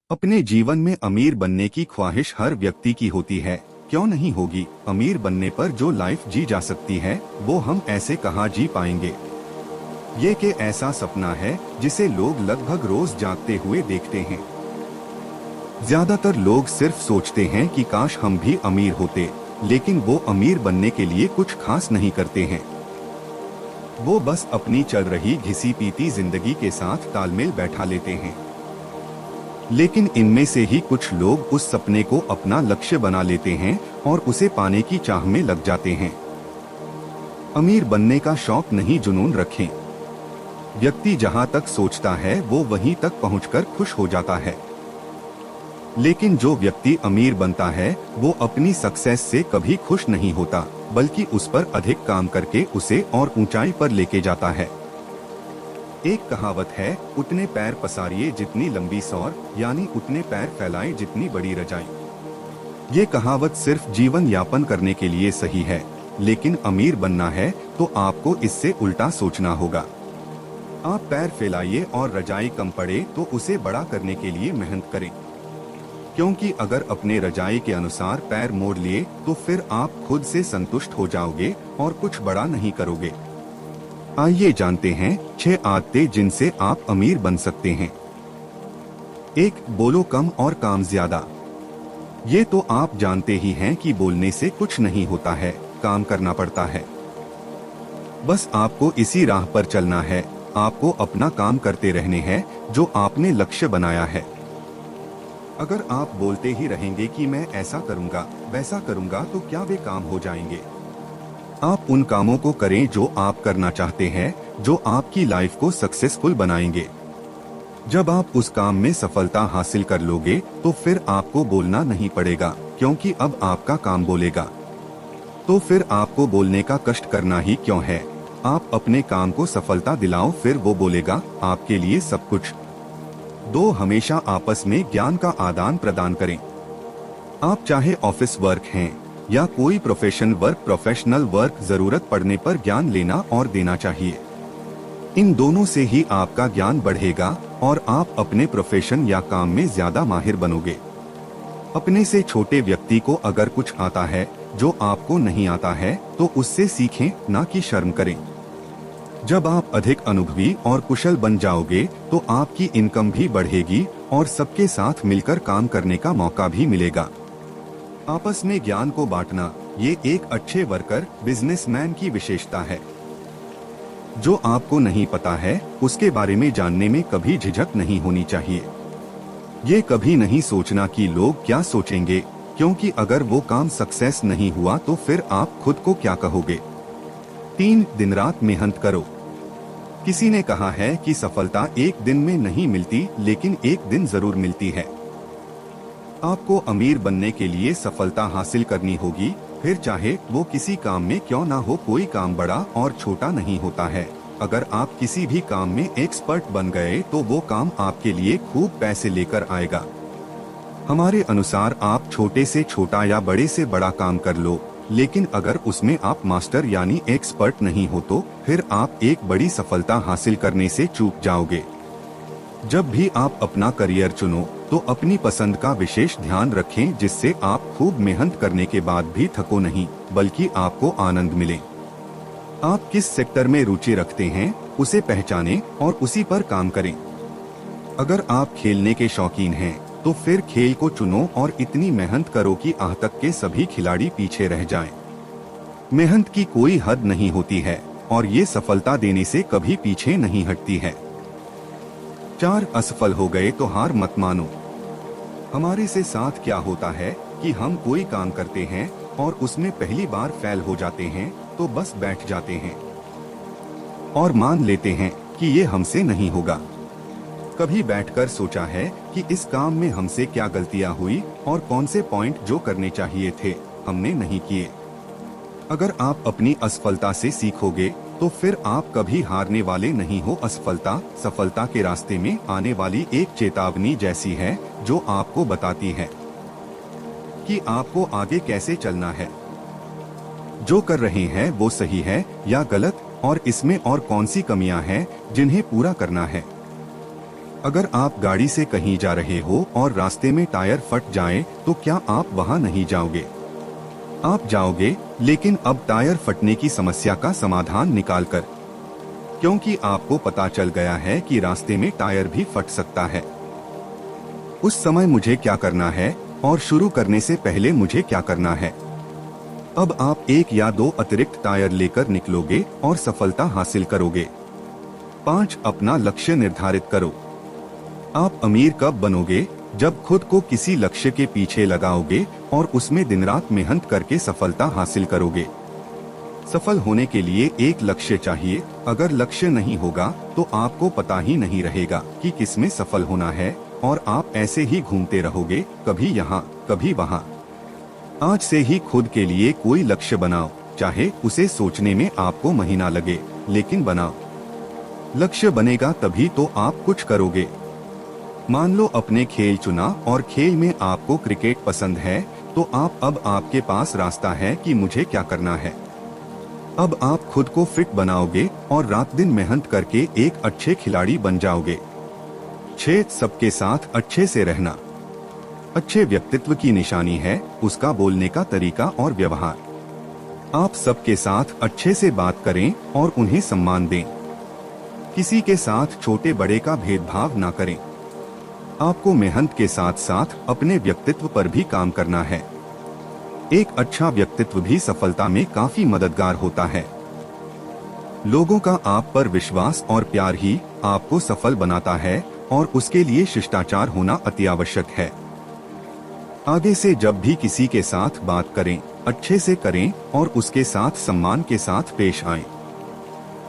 अपने जीवन में अमीर बनने की ख्वाहिश हर व्यक्ति की होती है। क्यों नहीं होगी। अमीर बनने पर जो लाइफ जी जा सकती है वो हम ऐसे कहाँ जी पाएंगे। ये के ऐसा सपना है जिसे लोग लगभग रोज जागते हुए देखते हैं। ज्यादातर लोग सिर्फ सोचते हैं कि काश हम भी अमीर होते, लेकिन वो अमीर बनने के लिए कुछ खास नहीं करते हैं। वो बस अपनी चल रही घिसी पीती जिंदगी के साथ तालमेल बैठा लेते हैं। लेकिन इनमें से ही कुछ लोग उस सपने को अपना लक्ष्य बना लेते हैं और उसे पाने की चाह में लग जाते हैं। अमीर बनने का शौक नहीं, जुनून रखें। व्यक्ति जहां तक सोचता है वो वहीं तक पहुंचकर खुश हो जाता है। लेकिन जो व्यक्ति अमीर बनता है वो अपनी सक्सेस से कभी खुश नहीं होता, बल्कि उस पर अधिक काम करके उसे और ऊंचाई पर लेके जाता है। एक कहावत है, उतने पैर पसारिए जितनी लंबी सौर, यानी उतने पैर फैलाए जितनी बड़ी रजाई। ये कहावत सिर्फ जीवन यापन करने के लिए सही है, लेकिन अमीर बनना है तो आपको इससे उल्टा सोचना होगा। आप पैर फैलाइए और रजाई कम पड़े तो उसे बड़ा करने के लिए मेहनत करें, क्योंकि अगर अपने रजाई के अनुसार पैर मोड़ लिए तो फिर आप खुद से संतुष्ट हो जाओगे और कुछ बड़ा नहीं करोगे। आइए जानते हैं 6 आदतें जिनसे आप अमीर बन सकते हैं। 1. बोलो कम और काम ज्यादा। ये तो आप जानते ही हैं कि बोलने से कुछ नहीं होता है, काम करना पड़ता है। बस आपको इसी राह पर चलना है। आपको अपना काम करते रहने हैं जो आपने लक्ष्य बनाया है। अगर आप बोलते ही रहेंगे कि मैं ऐसा करूंगा वैसा करूंगा तो क्या वे काम हो जाएंगे। आप उन कामों को करें जो आप करना चाहते हैं, जो आपकी लाइफ को सक्सेसफुल बनाएंगे। जब आप उस काम में सफलता हासिल कर लोगे तो फिर आपको बोलना नहीं पड़ेगा, क्योंकि अब आपका काम बोलेगा। तो फिर आपको बोलने का कष्ट करना ही क्यों है। आप अपने काम को सफलता दिलाओ, फिर वो बोलेगा आपके लिए सब कुछ। 2. हमेशा आपस में ज्ञान का आदान प्रदान करें। आप चाहे ऑफिस वर्क हैं या कोई प्रोफेशनल वर्क, जरूरत पड़ने पर ज्ञान लेना और देना चाहिए। इन दोनों से ही आपका ज्ञान बढ़ेगा और आप अपने प्रोफेशन या काम में ज्यादा माहिर बनोगे। अपने से छोटे व्यक्ति को अगर कुछ आता है जो आपको नहीं आता है तो उससे सीखें, ना कि शर्म करें। जब आप अधिक अनुभवी और कुशल बन जाओगे तो आपकी इनकम भी बढ़ेगी और सबके साथ मिलकर काम करने का मौका भी मिलेगा। आपस में ज्ञान को बांटना, ये एक अच्छे वर्कर, बिजनेसमैन की विशेषता है। जो आपको नहीं पता है उसके बारे में जानने में कभी झिझक नहीं होनी चाहिए। ये कभी नहीं सोचना कि लोग क्या सोचेंगे, क्योंकि अगर वो काम सक्सेस नहीं हुआ तो फिर आप खुद को क्या कहोगे। 3. दिन रात मेहनत करो। किसी ने कहा है कि सफलता एक दिन में नहीं मिलती, लेकिन एक दिन जरूर मिलती है। आपको अमीर बनने के लिए सफलता हासिल करनी होगी, फिर चाहे वो किसी काम में क्यों ना हो। कोई काम बड़ा और छोटा नहीं होता है। अगर आप किसी भी काम में एक्सपर्ट बन गए तो वो काम आपके लिए खूब पैसे लेकर आएगा। हमारे अनुसार आप छोटे से छोटा या बड़े से बड़ा काम कर लो, लेकिन अगर उसमें आप मास्टर यानी एक्सपर्ट नहीं हो तो फिर आप एक बड़ी सफलता हासिल करने से चूक जाओगे। जब भी आप अपना करियर चुनो तो अपनी पसंद का विशेष ध्यान रखें, जिससे आप खूब मेहनत करने के बाद भी थको नहीं, बल्कि आपको आनंद मिले। आप किस सेक्टर में रुचि रखते हैं उसे पहचानें और उसी पर काम करें। अगर आप खेलने के शौकीन हैं तो फिर खेल को चुनो और इतनी मेहनत करो कि आज तक के सभी खिलाड़ी पीछे रह जाएं। मेहनत की कोई हद नहीं होती है और ये सफलता देने से कभी पीछे नहीं हटती है। 4. असफल हो गए तो हार मत मानो। हमारे से साथ क्या होता है कि हम कोई काम करते हैं और उसमें पहली बार फेल हो जाते हैं तो बस बैठ जाते हैं और मान लेते हैं कि ये हमसे नहीं होगा। कभी बैठकर सोचा है कि इस काम में हमसे क्या गलतियां हुई और कौन से पॉइंट जो करने चाहिए थे हमने नहीं किए। अगर आप अपनी असफलता से सीखोगे तो फिर आप कभी हारने वाले नहीं हो। असफलता सफलता के रास्ते में आने वाली एक चेतावनी जैसी है, जो आपको बताती है कि आपको आगे कैसे चलना है। जो कर रहे हैं वो सही है या गलत, और इसमें और कौन सी कमियां हैं जिन्हें पूरा करना है। अगर आप गाड़ी से कहीं जा रहे हो और रास्ते में टायर फट जाए तो क्या आप वहां नहीं जाओगे? आप जाओगे, लेकिन अब टायर फटने की समस्या का समाधान निकालकर, क्योंकि आपको पता चल गया है कि रास्ते में टायर भी फट सकता है। उस समय मुझे क्या करना है और शुरू करने से पहले मुझे क्या करना है? अब आप 1 या 2 अतिरिक्त टायर लेकर निकलोगे और सफलता हासिल करोगे। 5. अपना लक्ष्य निर्धारित करो। आप अमीर कब बनोगे? जब खुद को किसी लक्ष्य के पीछे लगाओगे और उसमें दिन रात मेहनत करके सफलता हासिल करोगे। सफल होने के लिए एक लक्ष्य चाहिए। अगर लक्ष्य नहीं होगा तो आपको पता ही नहीं रहेगा कि किसमें सफल होना है और आप ऐसे ही घूमते रहोगे, कभी यहाँ कभी वहाँ। आज से ही खुद के लिए कोई लक्ष्य बनाओ, चाहे उसे सोचने में आपको महीना लगे, लेकिन बनाओ। लक्ष्य बनेगा तभी तो आप कुछ करोगे। मान लो अपने खेल चुना और खेल में आपको क्रिकेट पसंद है, तो अब आपके पास रास्ता है कि मुझे क्या करना है। अब आप खुद को फिट बनाओगे और रात दिन मेहनत करके एक अच्छे खिलाड़ी बन जाओगे। 6. सबके साथ अच्छे से रहना। अच्छे व्यक्तित्व की निशानी है उसका बोलने का तरीका और व्यवहार। आप सबके साथ अच्छे से बात करें और उन्हें सम्मान दें। किसी के साथ छोटे बड़े का भेदभाव ना करें। आपको मेहनत के साथ साथ अपने व्यक्तित्व पर भी काम करना है। एक अच्छा व्यक्तित्व भी सफलता में काफी मददगार होता है। लोगों का आप पर विश्वास और प्यार ही आपको सफल बनाता है और उसके लिए शिष्टाचार होना अति आवश्यक है। आगे से जब भी किसी के साथ बात करें, अच्छे से करें और उसके साथ सम्मान के साथ पेश आएं।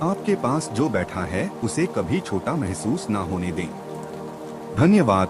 आपके पास जो बैठा है उसे कभी छोटा महसूस ना होने दें। धन्यवाद।